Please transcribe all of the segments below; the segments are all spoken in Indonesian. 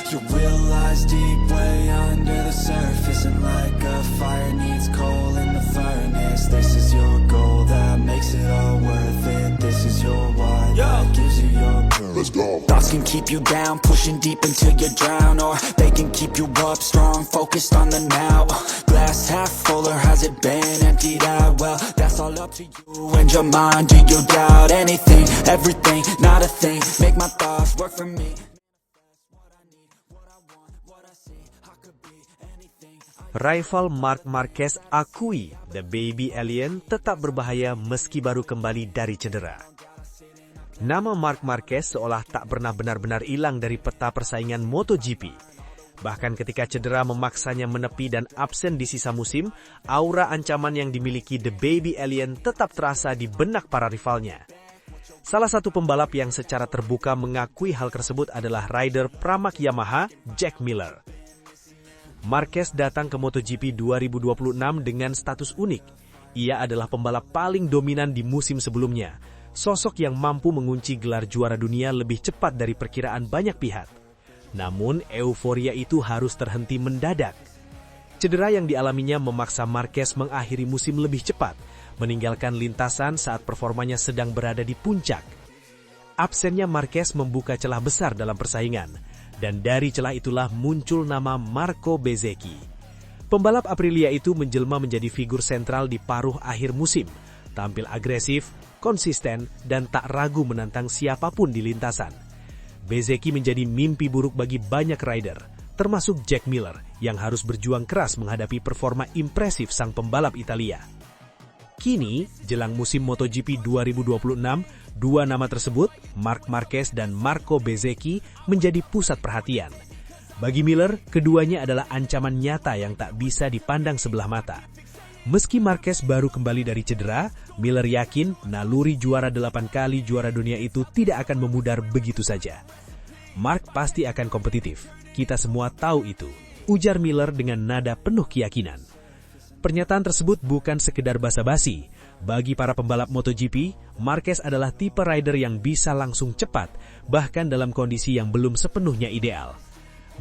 You realize deep way under the surface, and like a fire needs coal in the furnace. This is your goal that makes it all worth it. This is your why that gives you your purpose. Let's go. Thoughts can keep you down, pushing deep until you drown, or they can keep you up strong, focused on the now. Glass half full, or has it been emptied out? Well, that's all up to you and your mind. Do you doubt anything, everything, not a thing? Make my thoughts work for me. Rival Marc Marquez akui The Baby Alien tetap berbahaya meski baru kembali dari cedera. Nama Marc Marquez seolah tak pernah benar-benar hilang dari peta persaingan MotoGP. Bahkan ketika cedera memaksanya menepi dan absen di sisa musim, aura ancaman yang dimiliki The Baby Alien tetap terasa di benak para rivalnya. Salah satu pembalap yang secara terbuka mengakui hal tersebut adalah rider Pramac Yamaha, Jack Miller. Marquez datang ke MotoGP 2026 dengan status unik. Ia adalah pembalap paling dominan di musim sebelumnya, sosok yang mampu mengunci gelar juara dunia lebih cepat dari perkiraan banyak pihak. Namun, euforia itu harus terhenti mendadak. Cedera yang dialaminya memaksa Marquez mengakhiri musim lebih cepat, meninggalkan lintasan saat performanya sedang berada di puncak. Absennya Marquez membuka celah besar dalam persaingan. Dan dari celah itulah muncul nama Marco Bezzecchi. Pembalap Aprilia itu menjelma menjadi figur sentral di paruh akhir musim, tampil agresif, konsisten, dan tak ragu menantang siapapun di lintasan. Bezzecchi menjadi mimpi buruk bagi banyak rider, termasuk Jack Miller, yang harus berjuang keras menghadapi performa impresif sang pembalap Italia. Kini, jelang musim MotoGP 2026, dua nama tersebut, Marc Marquez dan Marco Bezzecchi, menjadi pusat perhatian. Bagi Miller, keduanya adalah ancaman nyata yang tak bisa dipandang sebelah mata. Meski Marquez baru kembali dari cedera, Miller yakin naluri juara 8 kali juara dunia itu tidak akan memudar begitu saja. Marc pasti akan kompetitif, kita semua tahu itu, ujar Miller dengan nada penuh keyakinan. Pernyataan tersebut bukan sekedar basa-basi. Bagi para pembalap MotoGP, Marquez adalah tipe rider yang bisa langsung cepat, bahkan dalam kondisi yang belum sepenuhnya ideal.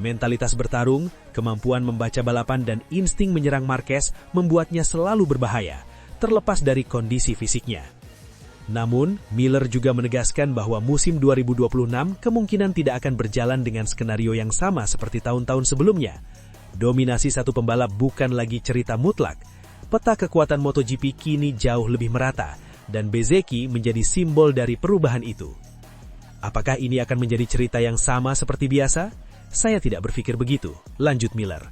Mentalitas bertarung, kemampuan membaca balapan dan insting menyerang Marquez membuatnya selalu berbahaya, terlepas dari kondisi fisiknya. Namun, Miller juga menegaskan bahwa musim 2026 kemungkinan tidak akan berjalan dengan skenario yang sama seperti tahun-tahun sebelumnya. Dominasi satu pembalap bukan lagi cerita mutlak. Peta kekuatan MotoGP kini jauh lebih merata, dan Bezzecchi menjadi simbol dari perubahan itu. Apakah ini akan menjadi cerita yang sama seperti biasa? Saya tidak berpikir begitu, lanjut Miller.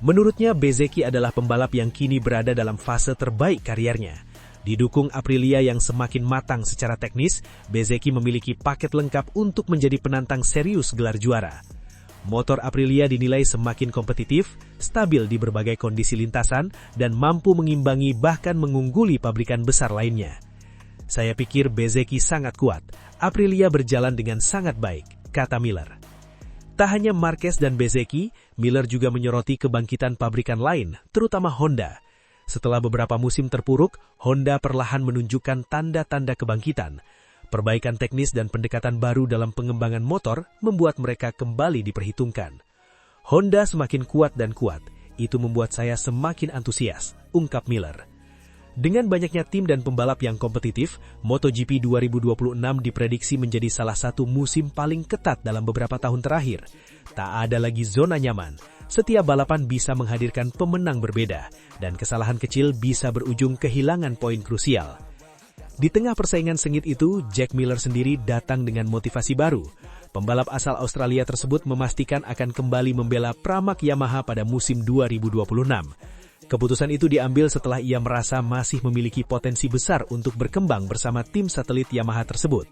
Menurutnya, Bezzecchi adalah pembalap yang kini berada dalam fase terbaik kariernya. Didukung Aprilia yang semakin matang secara teknis, Bezzecchi memiliki paket lengkap untuk menjadi penantang serius gelar juara. Motor Aprilia dinilai semakin kompetitif, stabil di berbagai kondisi lintasan, dan mampu mengimbangi bahkan mengungguli pabrikan besar lainnya. Saya pikir Bezzecchi sangat kuat, Aprilia berjalan dengan sangat baik, kata Miller. Tak hanya Marquez dan Bezzecchi, Miller juga menyoroti kebangkitan pabrikan lain, terutama Honda. Setelah beberapa musim terpuruk, Honda perlahan menunjukkan tanda-tanda kebangkitan. Perbaikan teknis dan pendekatan baru dalam pengembangan motor membuat mereka kembali diperhitungkan. Honda semakin kuat dan kuat, itu membuat saya semakin antusias, ungkap Miller. Dengan banyaknya tim dan pembalap yang kompetitif, MotoGP 2026 diprediksi menjadi salah satu musim paling ketat dalam beberapa tahun terakhir. Tak ada lagi zona nyaman, setiap balapan bisa menghadirkan pemenang berbeda, dan kesalahan kecil bisa berujung kehilangan poin krusial. Di tengah persaingan sengit itu, Jack Miller sendiri datang dengan motivasi baru. Pembalap asal Australia tersebut memastikan akan kembali membela Pramac Yamaha pada musim 2026. Keputusan itu diambil setelah ia merasa masih memiliki potensi besar untuk berkembang bersama tim satelit Yamaha tersebut.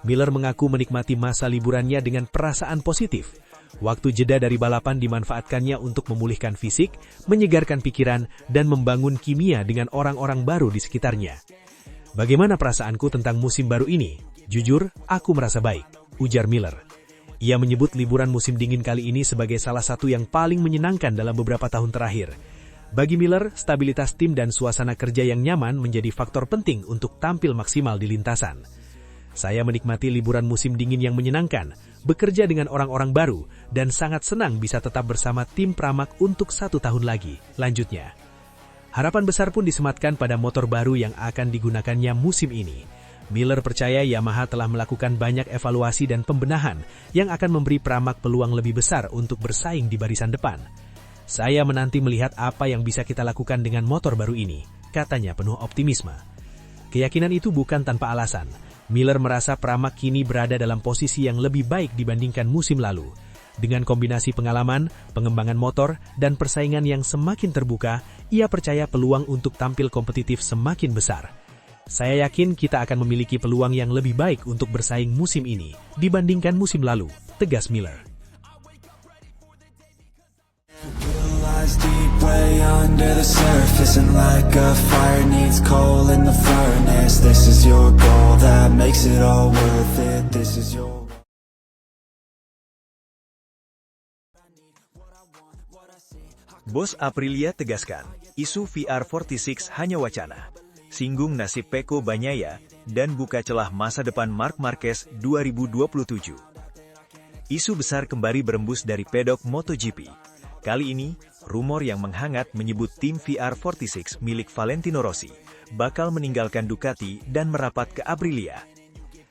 Miller mengaku menikmati masa liburannya dengan perasaan positif. Waktu jeda dari balapan dimanfaatkannya untuk memulihkan fisik, menyegarkan pikiran, dan membangun kimia dengan orang-orang baru di sekitarnya. Bagaimana perasaanku tentang musim baru ini? Jujur, aku merasa baik, ujar Miller. Ia menyebut liburan musim dingin kali ini sebagai salah satu yang paling menyenangkan dalam beberapa tahun terakhir. Bagi Miller, stabilitas tim dan suasana kerja yang nyaman menjadi faktor penting untuk tampil maksimal di lintasan. Saya menikmati liburan musim dingin yang menyenangkan, bekerja dengan orang-orang baru, dan sangat senang bisa tetap bersama tim Pramac untuk 1 tahun lagi. Lanjutnya, harapan besar pun disematkan pada motor baru yang akan digunakannya musim ini. Miller percaya Yamaha telah melakukan banyak evaluasi dan pembenahan yang akan memberi Pramac peluang lebih besar untuk bersaing di barisan depan. Saya menanti melihat apa yang bisa kita lakukan dengan motor baru ini, katanya penuh optimisme. Keyakinan itu bukan tanpa alasan. Miller merasa Pramac kini berada dalam posisi yang lebih baik dibandingkan musim lalu. Dengan kombinasi pengalaman, pengembangan motor, dan persaingan yang semakin terbuka, ia percaya peluang untuk tampil kompetitif semakin besar. Saya yakin kita akan memiliki peluang yang lebih baik untuk bersaing musim ini dibandingkan musim lalu, tegas Miller. Deep way under the surface, and like a fire needs coal in the furnace. This is your goal that makes it all worth it. This is your Bos Aprilia tegaskan, isu VR46 hanya wacana. Singgung nasib Pecco Bagnaia dan buka celah masa depan Marc Marquez 2027. Isu besar kembali berembus dari pedok MotoGP. Kali ini, rumor yang menghangat menyebut tim VR46 milik Valentino Rossi bakal meninggalkan Ducati dan merapat ke Aprilia.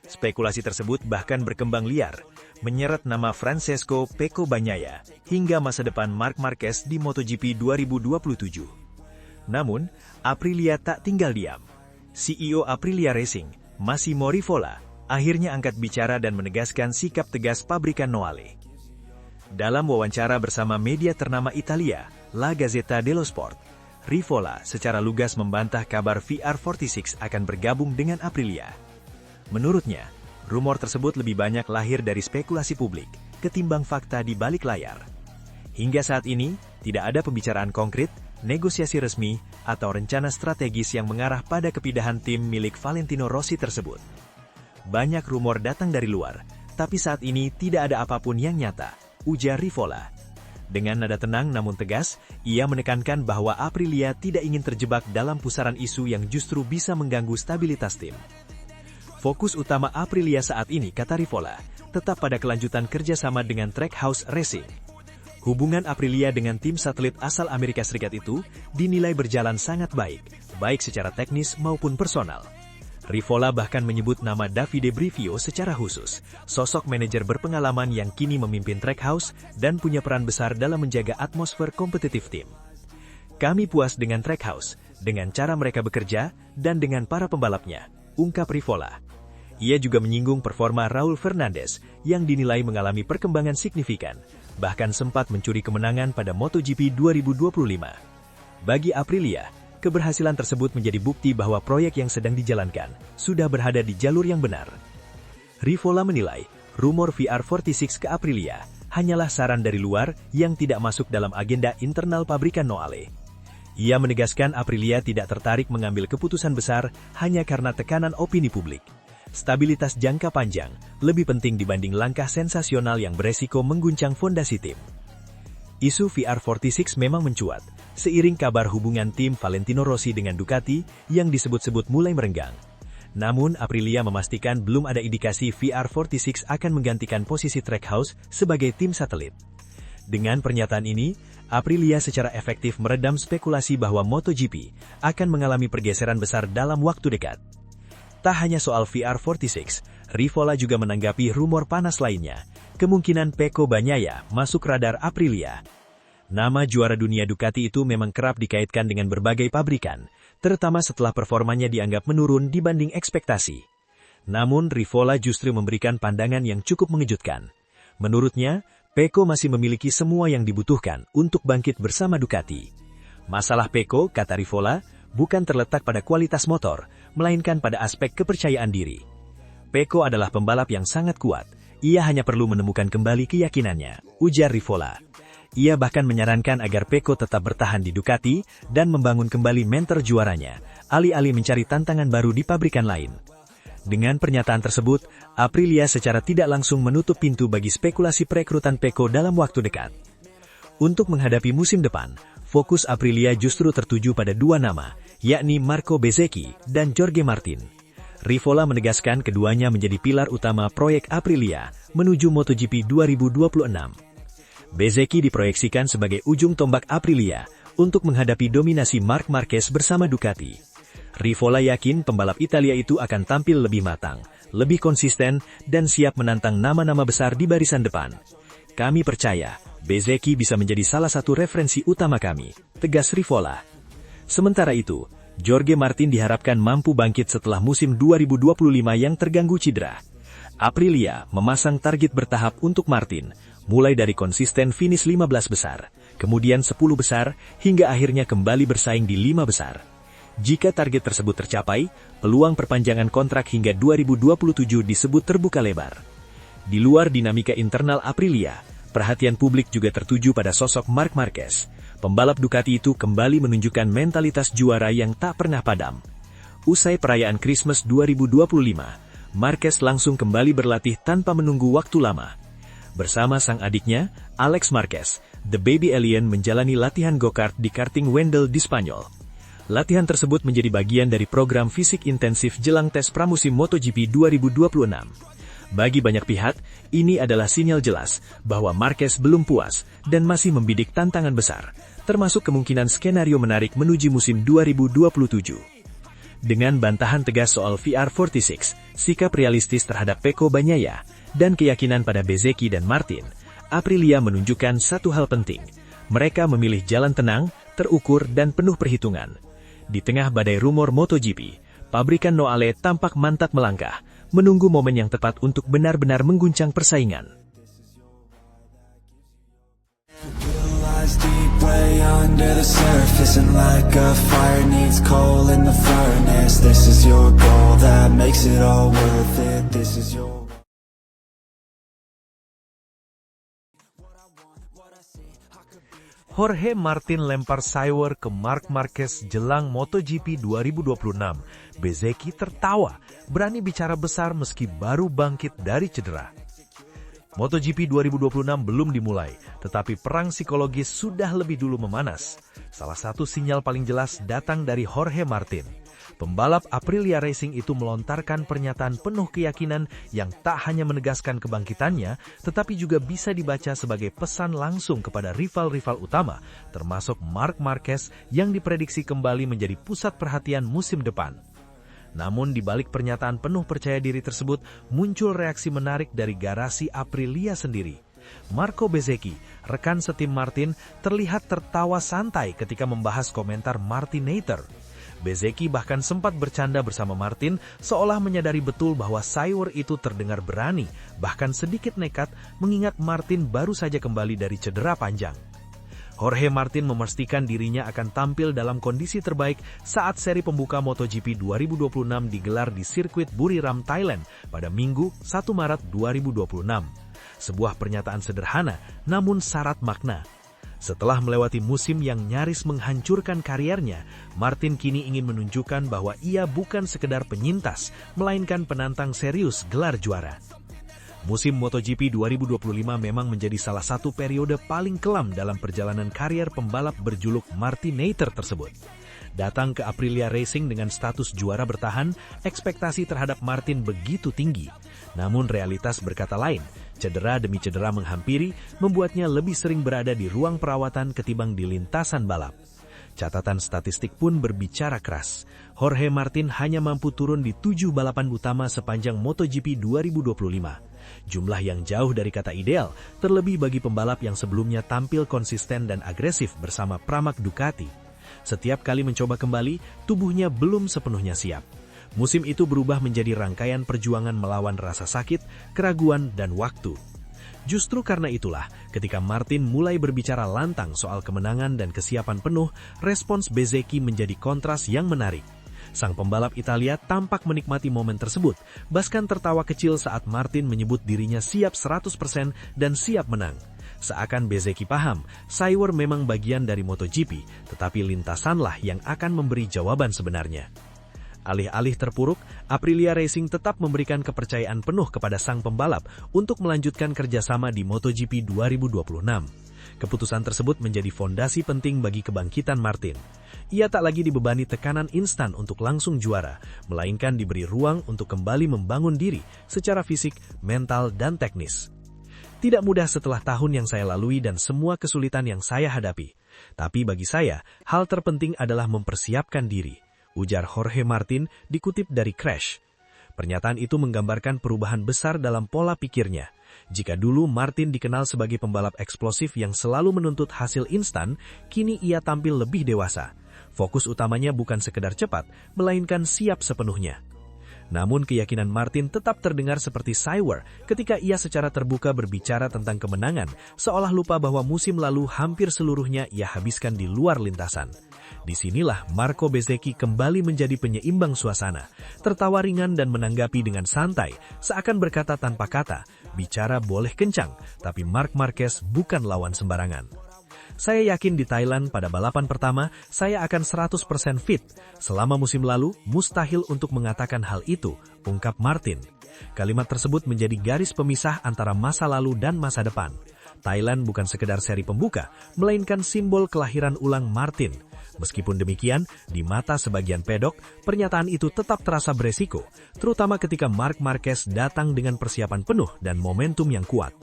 Spekulasi tersebut bahkan berkembang liar, menyeret nama Francesco Pecco Bagnaia hingga masa depan Marc Marquez di MotoGP 2027. Namun, Aprilia tak tinggal diam. CEO Aprilia Racing, Massimo Rivola, akhirnya angkat bicara dan menegaskan sikap tegas pabrikan Noale. Dalam wawancara bersama media ternama Italia, La Gazzetta dello Sport, Rivola secara lugas membantah kabar VR46 akan bergabung dengan Aprilia. Menurutnya, rumor tersebut lebih banyak lahir dari spekulasi publik ketimbang fakta di balik layar. Hingga saat ini, tidak ada pembicaraan konkret, negosiasi resmi, atau rencana strategis yang mengarah pada kepindahan tim milik Valentino Rossi tersebut. Banyak rumor datang dari luar, tapi saat ini tidak ada apapun yang nyata, ujar Rivola. Dengan nada tenang namun tegas, ia menekankan bahwa Aprilia tidak ingin terjebak dalam pusaran isu yang justru bisa mengganggu stabilitas tim. Fokus utama Aprilia saat ini, kata Rivola, tetap pada kelanjutan kerjasama dengan Trackhouse Racing. Hubungan Aprilia dengan tim satelit asal Amerika Serikat itu dinilai berjalan sangat baik, baik secara teknis maupun personal. Rivola bahkan menyebut nama Davide Brivio secara khusus, sosok manajer berpengalaman yang kini memimpin Trackhouse dan punya peran besar dalam menjaga atmosfer kompetitif tim. Kami puas dengan Trackhouse, dengan cara mereka bekerja, dan dengan para pembalapnya, ungkap Rivola. Ia juga menyinggung performa Raul Fernandez yang dinilai mengalami perkembangan signifikan, bahkan sempat mencuri kemenangan pada MotoGP 2025. Bagi Aprilia, keberhasilan tersebut menjadi bukti bahwa proyek yang sedang dijalankan sudah berada di jalur yang benar. Rivola menilai, rumor VR46 ke Aprilia hanyalah saran dari luar yang tidak masuk dalam agenda internal pabrikan Noale. Ia menegaskan Aprilia tidak tertarik mengambil keputusan besar hanya karena tekanan opini publik. Stabilitas jangka panjang lebih penting dibanding langkah sensasional yang beresiko mengguncang fondasi tim. Isu VR46 memang mencuat, seiring kabar hubungan tim Valentino Rossi dengan Ducati yang disebut-sebut mulai merenggang. Namun Aprilia memastikan belum ada indikasi VR46 akan menggantikan posisi Trackhouse sebagai tim satelit. Dengan pernyataan ini, Aprilia secara efektif meredam spekulasi bahwa MotoGP akan mengalami pergeseran besar dalam waktu dekat. Tak hanya soal VR46, Rivola juga menanggapi rumor panas lainnya, kemungkinan Pecco Bagnaia masuk radar Aprilia. Nama juara dunia Ducati itu memang kerap dikaitkan dengan berbagai pabrikan, terutama setelah performanya dianggap menurun dibanding ekspektasi. Namun Rivola justru memberikan pandangan yang cukup mengejutkan. Menurutnya, Pecco masih memiliki semua yang dibutuhkan untuk bangkit bersama Ducati. Masalah Pecco, kata Rivola, bukan terletak pada kualitas motor, melainkan pada aspek kepercayaan diri. Pecco adalah pembalap yang sangat kuat, ia hanya perlu menemukan kembali keyakinannya, ujar Rivola. Ia bahkan menyarankan agar Pecco tetap bertahan di Ducati dan membangun kembali mentor juaranya, alih-alih mencari tantangan baru di pabrikan lain. Dengan pernyataan tersebut, Aprilia secara tidak langsung menutup pintu bagi spekulasi perekrutan Pecco dalam waktu dekat. Untuk menghadapi musim depan, fokus Aprilia justru tertuju pada dua nama, yakni Marco Bezzecchi dan Jorge Martin. Rivola menegaskan keduanya menjadi pilar utama proyek Aprilia menuju MotoGP 2026. Bezzecchi diproyeksikan sebagai ujung tombak Aprilia untuk menghadapi dominasi Marc Marquez bersama Ducati. Rivola yakin pembalap Italia itu akan tampil lebih matang, lebih konsisten, dan siap menantang nama-nama besar di barisan depan. Kami percaya, Bezzecchi bisa menjadi salah satu referensi utama kami, tegas Rivola. Sementara itu, Jorge Martin diharapkan mampu bangkit setelah musim 2025 yang terganggu cedera. Aprilia memasang target bertahap untuk Martin, mulai dari konsisten finish 15 besar, kemudian 10 besar, hingga akhirnya kembali bersaing di 5 besar. Jika target tersebut tercapai, peluang perpanjangan kontrak hingga 2027 disebut terbuka lebar. Di luar dinamika internal Aprilia, perhatian publik juga tertuju pada sosok Marc Marquez. Pembalap Ducati itu kembali menunjukkan mentalitas juara yang tak pernah padam. Usai perayaan Christmas 2025, Marquez langsung kembali berlatih tanpa menunggu waktu lama. Bersama sang adiknya, Alex Marquez, The Baby Alien menjalani latihan go-kart di karting Wendel di Spanyol. Latihan tersebut menjadi bagian dari program fisik intensif jelang tes pramusim MotoGP 2026. Bagi banyak pihak, ini adalah sinyal jelas bahwa Marquez belum puas dan masih membidik tantangan besar, termasuk kemungkinan skenario menarik menuju musim 2027. Dengan bantahan tegas soal VR46, sikap realistis terhadap Pecco Bagnaia, dan keyakinan pada Bezzecchi dan Martin, Aprilia menunjukkan satu hal penting. Mereka memilih jalan tenang, terukur, dan penuh perhitungan. Di tengah badai rumor MotoGP, pabrikan Noale tampak mantap melangkah, menunggu momen yang tepat untuk benar-benar mengguncang persaingan. Deep way under the surface, and like a fire needs coal in the furnace. This is your goal that makes it all worth it. This is your Jorge Martin lempar Saiwer ke Marc Marquez jelang MotoGP 2026. Bezzecchi tertawa, berani bicara besar meski baru bangkit dari cedera. MotoGP 2026 belum dimulai, tetapi perang psikologis sudah lebih dulu memanas. Salah satu sinyal paling jelas datang dari Jorge Martin. Pembalap Aprilia Racing itu melontarkan pernyataan penuh keyakinan yang tak hanya menegaskan kebangkitannya, tetapi juga bisa dibaca sebagai pesan langsung kepada rival-rival utama, termasuk Marc Marquez yang diprediksi kembali menjadi pusat perhatian musim depan. Namun di balik pernyataan penuh percaya diri tersebut, muncul reaksi menarik dari garasi Aprilia sendiri. Marco Bezzecchi, rekan setim Martin, terlihat tertawa santai ketika membahas komentar Martinator. Bezzecchi bahkan sempat bercanda bersama Martin, seolah menyadari betul bahwa Saiwer itu terdengar berani, bahkan sedikit nekat, mengingat Martin baru saja kembali dari cedera panjang. Jorge Martin memastikan dirinya akan tampil dalam kondisi terbaik saat seri pembuka MotoGP 2026 digelar di sirkuit Buriram, Thailand pada Minggu 1 Maret 2026. Sebuah pernyataan sederhana, namun syarat makna. Setelah melewati musim yang nyaris menghancurkan kariernya, Martin kini ingin menunjukkan bahwa ia bukan sekedar penyintas, melainkan penantang serius gelar juara. Musim MotoGP 2025 memang menjadi salah satu periode paling kelam dalam perjalanan karier pembalap berjuluk Martinator tersebut. Datang ke Aprilia Racing dengan status juara bertahan, ekspektasi terhadap Martin begitu tinggi. Namun realitas berkata lain, cedera demi cedera menghampiri, membuatnya lebih sering berada di ruang perawatan ketimbang di lintasan balap. Catatan statistik pun berbicara keras. Jorge Martin hanya mampu turun di 7 balapan utama sepanjang MotoGP 2025. Jumlah yang jauh dari kata ideal, terlebih bagi pembalap yang sebelumnya tampil konsisten dan agresif bersama Pramac Ducati. Setiap kali mencoba kembali, tubuhnya belum sepenuhnya siap. Musim itu berubah menjadi rangkaian perjuangan melawan rasa sakit, keraguan, dan waktu. Justru karena itulah, ketika Martin mulai berbicara lantang soal kemenangan dan kesiapan penuh, respons Bezzecchi menjadi kontras yang menarik. Sang pembalap Italia tampak menikmati momen tersebut, bahkan tertawa kecil saat Martin menyebut dirinya siap 100% dan siap menang. Seakan Bezzecchi paham, Saiwer memang bagian dari MotoGP, tetapi lintasanlah yang akan memberi jawaban sebenarnya. Alih-alih terpuruk, Aprilia Racing tetap memberikan kepercayaan penuh kepada sang pembalap untuk melanjutkan kerjasama di MotoGP 2026. Keputusan tersebut menjadi fondasi penting bagi kebangkitan Martin. Ia tak lagi dibebani tekanan instan untuk langsung juara, melainkan diberi ruang untuk kembali membangun diri secara fisik, mental, dan teknis. Tidak mudah setelah tahun yang saya lalui dan semua kesulitan yang saya hadapi. Tapi bagi saya, hal terpenting adalah mempersiapkan diri, ujar Jorge Martin dikutip dari Crash. Pernyataan itu menggambarkan perubahan besar dalam pola pikirnya. Jika dulu Martin dikenal sebagai pembalap eksplosif yang selalu menuntut hasil instan, kini ia tampil lebih dewasa. Fokus utamanya bukan sekedar cepat, melainkan siap sepenuhnya. Namun keyakinan Martin tetap terdengar seperti Cywar ketika ia secara terbuka berbicara tentang kemenangan, seolah lupa bahwa musim lalu hampir seluruhnya ia habiskan di luar lintasan. Disinilah Marco Bezzecchi kembali menjadi penyeimbang suasana, tertawa ringan dan menanggapi dengan santai, seakan berkata tanpa kata, bicara boleh kencang, tapi Marc Marquez bukan lawan sembarangan. Saya yakin di Thailand pada balapan pertama, saya akan 100% fit. Selama musim lalu, mustahil untuk mengatakan hal itu, ungkap Martin. Kalimat tersebut menjadi garis pemisah antara masa lalu dan masa depan. Thailand bukan sekedar seri pembuka, melainkan simbol kelahiran ulang Martin. Meskipun demikian, di mata sebagian pedok, pernyataan itu tetap terasa beresiko, terutama ketika Marc Marquez datang dengan persiapan penuh dan momentum yang kuat.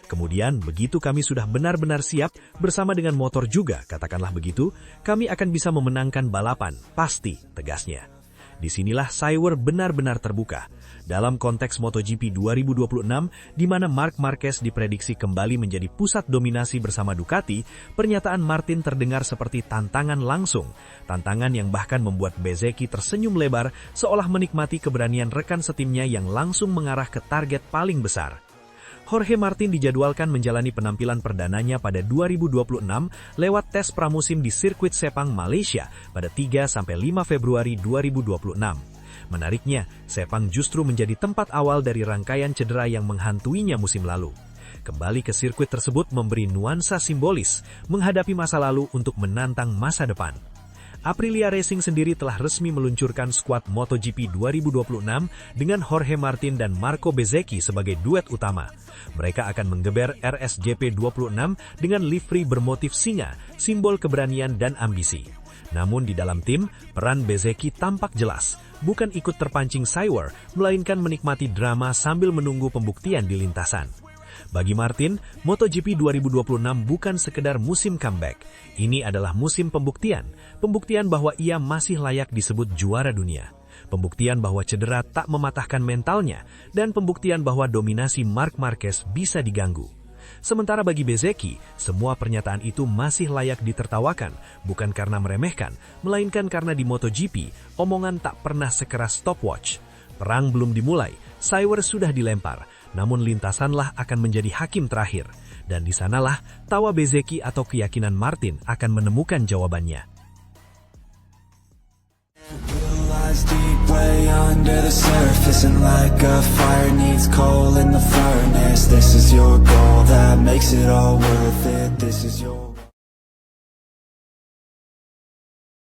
Kemudian, begitu kami sudah benar-benar siap, bersama dengan motor juga, katakanlah begitu, kami akan bisa memenangkan balapan, pasti, tegasnya. Disinilah Cywar benar-benar terbuka. Dalam konteks MotoGP 2026, di mana Marc Marquez diprediksi kembali menjadi pusat dominasi bersama Ducati, pernyataan Martin terdengar seperti tantangan langsung. Tantangan yang bahkan membuat Bezzecchi tersenyum lebar, seolah menikmati keberanian rekan setimnya yang langsung mengarah ke target paling besar. Jorge Martin dijadwalkan menjalani penampilan perdananya pada 2026 lewat tes pramusim di sirkuit Sepang, Malaysia pada 3-5 Februari 2026. Menariknya, Sepang justru menjadi tempat awal dari rangkaian cedera yang menghantuinya musim lalu. Kembali ke sirkuit tersebut memberi nuansa simbolis, menghadapi masa lalu untuk menantang masa depan. Aprilia Racing sendiri telah resmi meluncurkan skuad MotoGP 2026 dengan Jorge Martin dan Marco Bezzecchi sebagai duet utama. Mereka akan menggeber RSGP 26 dengan livery bermotif singa, simbol keberanian dan ambisi. Namun di dalam tim, peran Bezzecchi tampak jelas, bukan ikut terpancing Cywar, melainkan menikmati drama sambil menunggu pembuktian di lintasan. Bagi Martin, MotoGP 2026 bukan sekedar musim comeback. Ini adalah musim pembuktian. Pembuktian bahwa ia masih layak disebut juara dunia. Pembuktian bahwa cedera tak mematahkan mentalnya. Dan pembuktian bahwa dominasi Marc Marquez bisa diganggu. Sementara bagi Bezzecchi, semua pernyataan itu masih layak ditertawakan, bukan karena meremehkan, melainkan karena di MotoGP, omongan tak pernah sekeras stopwatch. Perang belum dimulai, Cywar sudah dilempar, namun lintasanlah akan menjadi hakim terakhir. Dan di sanalah tawa Bezzecchi atau keyakinan Martin akan menemukan jawabannya. Deep way under the surface, and like a fire needs coal in the furnace. This is your goal that makes it all worth it. This is your